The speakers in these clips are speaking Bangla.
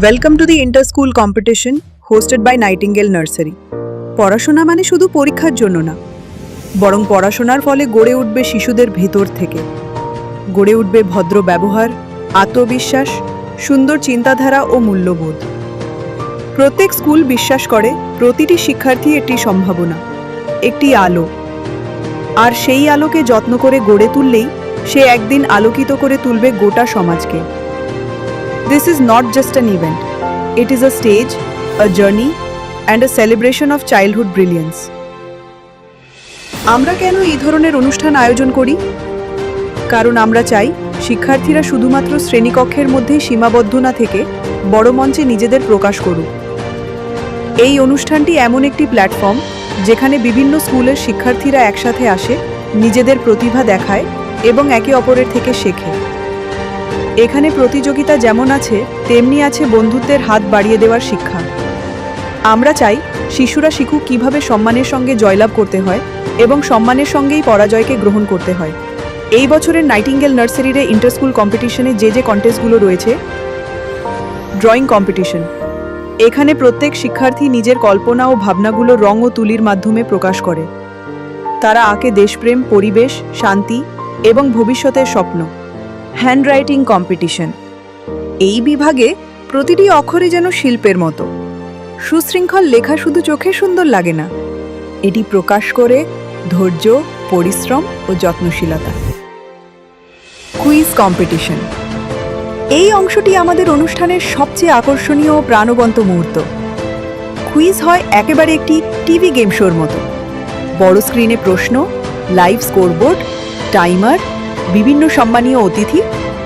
Welcome to the inter-school competition hosted by Nightingale Nursery. পড়াশোনা মানে শুধু পরীক্ষার জন্য না, বরং পড়াশোনার ফলে গড়ে উঠবে শিশুদের ভেতর থেকে। গড়ে উঠবে ভদ্র ব্যবহার, আত্মবিশ্বাস, সুন্দর চিন্তাধারা ও মূল্যবোধ। প্রত্যেক স্কুল বিশ্বাস করে প্রতিটি শিক্ষার্থী একটি সম্ভাবনা, একটি আলো। আর সেই আলোকে যত্ন করে গড়ে তুললেই সে একদিন আলোকিত করে তুলবে গোটা সমাজকে। This is not just an event. It is a stage, a journey, and a celebration of childhood brilliance. আমরা কেন এই ধরনের অনুষ্ঠান আয়োজন করি? কারণ আমরা চাই শিক্ষার্থীরা শুধুমাত্র শ্রেণীকক্ষের মধ্যেই সীমাবদ্ধ না থেকে বড় মঞ্চে নিজেদের প্রকাশ করুক। এই অনুষ্ঠানটি এমন একটি প্ল্যাটফর্ম যেখানে বিভিন্ন স্কুলের শিক্ষার্থীরা একসাথে আসে, নিজেদের প্রতিভা দেখায় এবং একে অপরের থেকে শেখে। এখানে প্রতিযোগিতা যেমন আছে, তেমনি আছে বন্ধুত্বের হাত বাড়িয়ে দেওয়ার শিক্ষা। আমরা চাই শিশুরা শিখুক কিভাবে সম্মানের সঙ্গে জয়লাভ করতে হয় এবং সম্মানের সঙ্গেই পরাজয়কে গ্রহণ করতে হয়। এই বছরের নাইটিঙ্গেল নার্সারির ইন্টারস্কুল কম্পিটিশনে যে কন্টেস্টগুলো রয়েছে, ড্রয়িং কম্পিটিশন। এখানে প্রত্যেক শিক্ষার্থী নিজের কল্পনা ও ভাবনাগুলো রং ও তুলির মাধ্যমে প্রকাশ করে। তারা আঁকে দেশপ্রেম, পরিবেশ, শান্তি এবং ভবিষ্যতের স্বপ্ন। Handwriting competition. এই বিভাগে প্রতিটি অক্ষরে যেন শিল্পের মতো। সুশৃঙ্খল লেখা শুধু চোখে সুন্দর লাগে না, এটি প্রকাশ করে ধৈর্য, পরিশ্রম ও যত্নশীলতা। Quiz competition. এই অংশটি আমাদের অনুষ্ঠানের সবচেয়ে আকর্ষণীয় ও প্রাণবন্ত মুহূর্ত। কুইজ হয় একেবারে একটি টিভি গেম শোর মতো। বড় স্ক্রিনে প্রশ্ন, লাইভ স্কোরবোর্ড, টাইমার, বিভিন্ন সম্মানীয় অতিথি,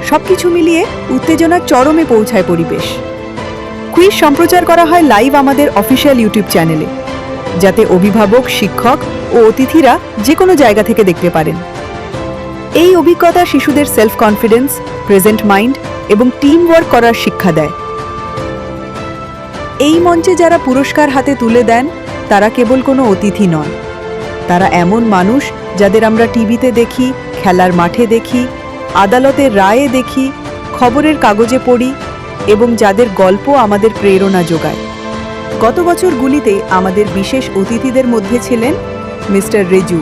সবকিছু মিলিয়ে উত্তেজনার চরমে পৌঁছায় পরিবেশ। কুইজ সম্প্রচার করা হয় লাইভ আমাদের অফিসিয়াল ইউটিউব চ্যানেলে, যাতে অভিভাবক, শিক্ষক ও অতিথিরা যে কোনো জায়গা থেকে দেখতে পারেন। এই অভিজ্ঞতা শিশুদের সেলফ কনফিডেন্স, প্রেজেন্ট মাইন্ড এবং টিম ওয়ার্ক করার শিক্ষা দেয়। এই মঞ্চে যারা পুরস্কার হাতে তুলে দেন, তারা কেবল কোনো অতিথি নন, তারা এমন মানুষ যাদের আমরা টিভিতে দেখি, খেলার মাঠে দেখি, আদালতের রায়ে দেখি, খবরের কাগজে পড়ি এবং যাদের গল্প আমাদের প্রেরণা যোগায়। গত বছরগুলিতে আমাদের বিশেষ অতিথিদের মধ্যে ছিলেন mister Reju,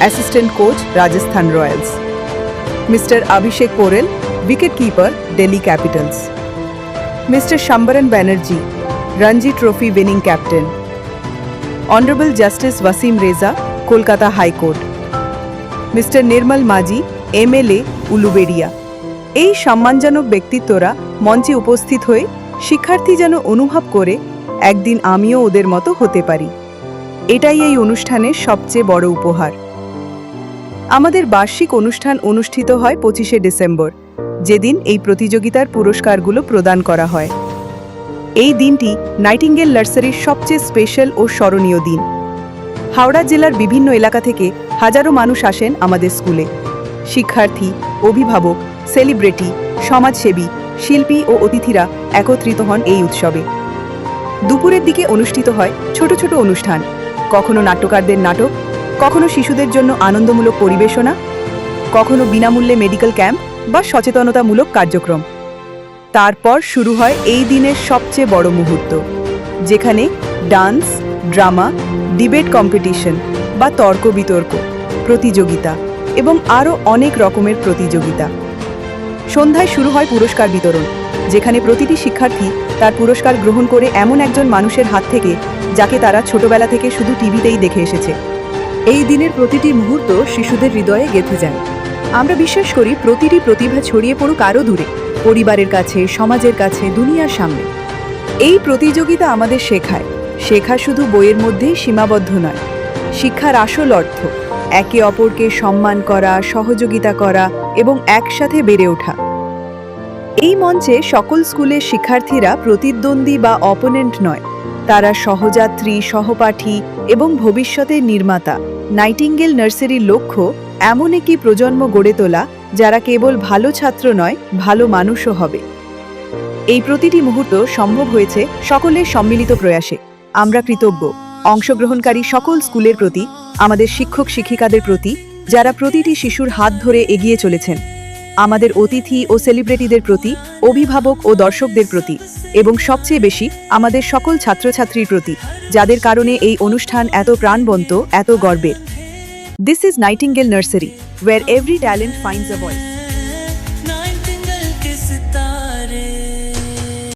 assistant coach, Rajasthan Royals; mister Abhishek Porel, wicket keeper, Delhi Capitals; mister Sambaran Banerjee, Ranji trophy winning captain; honourable justice Wasim Reza, Kolkata high court; mister Nirmal Majhi, MLA, Uluberia. এই সম্মানজনক ব্যক্তিত্বরা মঞ্চে উপস্থিত হয়ে শিক্ষার্থী যেন অনুভব করে একদিন আমিও ওদের মতো হতে পারি। এটাই এই অনুষ্ঠানের সবচেয়ে বড় উপহার। আমাদের বার্ষিক অনুষ্ঠান অনুষ্ঠিত হয় 25শে ডিসেম্বর, যেদিন এই প্রতিযোগিতার পুরস্কারগুলো প্রদান করা হয়। এই দিনটি নাইটিঙ্গেল নার্সারির সবচেয়ে স্পেশাল ও স্মরণীয় দিন। হাওড়া জেলার বিভিন্ন এলাকা থেকে হাজারো মানুষ আসেন আমাদের স্কুলে। শিক্ষার্থী, অভিভাবক, সেলিব্রিটি, সমাজসেবী, শিল্পী ও অতিথিরা একত্রিত হন এই উৎসবে। দুপুরের দিকে অনুষ্ঠিত হয় ছোট ছোট অনুষ্ঠান, কখনো নাট্যকারদের নাটক, কখনো শিশুদের জন্য আনন্দমূলক পরিবেশনা, কখনো বিনামূল্যে মেডিকেল ক্যাম্প বা সচেতনতামূলক কার্যক্রম। তারপর শুরু হয় এই দিনের সবচেয়ে বড় মুহূর্ত, যেখানে ডান্স, ড্রামা, ডিবেট কম্পিটিশন বা তর্ক বিতর্ক, প্রতিযোগিতা এবং আরও অনেক রকমের প্রতিযোগিতা। সন্ধ্যায় শুরু হয় পুরস্কার বিতরণ, যেখানে প্রতিটি শিক্ষার্থী তার পুরস্কার গ্রহণ করে এমন একজন মানুষের হাত থেকে, যাকে তারা ছোটবেলা থেকে শুধু টিভিতেই দেখে এসেছে। এই দিনের প্রতিটি মুহূর্ত শিশুদের হৃদয়ে গেঁথে যায়। আমরা বিশ্বাস করি প্রতিটি প্রতিভা ছড়িয়ে পড়ুক আরও দূরে, পরিবারের কাছে, সমাজের কাছে, দুনিয়ার সামনে। এই প্রতিযোগিতা আমাদের শেখায়, শেখা শুধু বইয়ের মধ্যেই সীমাবদ্ধ নয়। শিক্ষার আসল অর্থ একে অপরকে সম্মান করা, সহযোগিতা করা এবং একসাথে বেড়ে ওঠা। এই মঞ্চে সকল স্কুলের শিক্ষার্থীরা প্রতিদ্বন্দ্বী বা অপোনেন্ট নয়, তারা সহযাত্রী, সহপাঠী এবং ভবিষ্যতের নির্মাতা। নাইটিঙ্গেল নার্সারির লক্ষ্য এমন একটি প্রজন্ম গড়ে তোলা, যারা কেবল ভালো ছাত্র নয়, ভালো মানুষও হবে। এই প্রতিটি মুহূর্ত সম্ভব হয়েছে সকলের সম্মিলিত প্রয়াসে। আমরা কৃতজ্ঞ অংশগ্রহণকারী সকল স্কুলের প্রতি, আমাদের শিক্ষক শিক্ষিকাদের প্রতি, যারা প্রতিটি শিশুর হাত ধরে এগিয়ে চলেছেন। আমাদের অতিথি ও সেলিব্রিটিদের প্রতি, অভিভাবক ও দর্শকদের প্রতি, এবং সবচেয়ে বেশি আমাদের সকল ছাত্রছাত্রীর প্রতি, যাদের কারণে এই অনুষ্ঠান এত প্রাণবন্ত, এত গর্বের। This is nightingale nursery, where every talent finds a voice.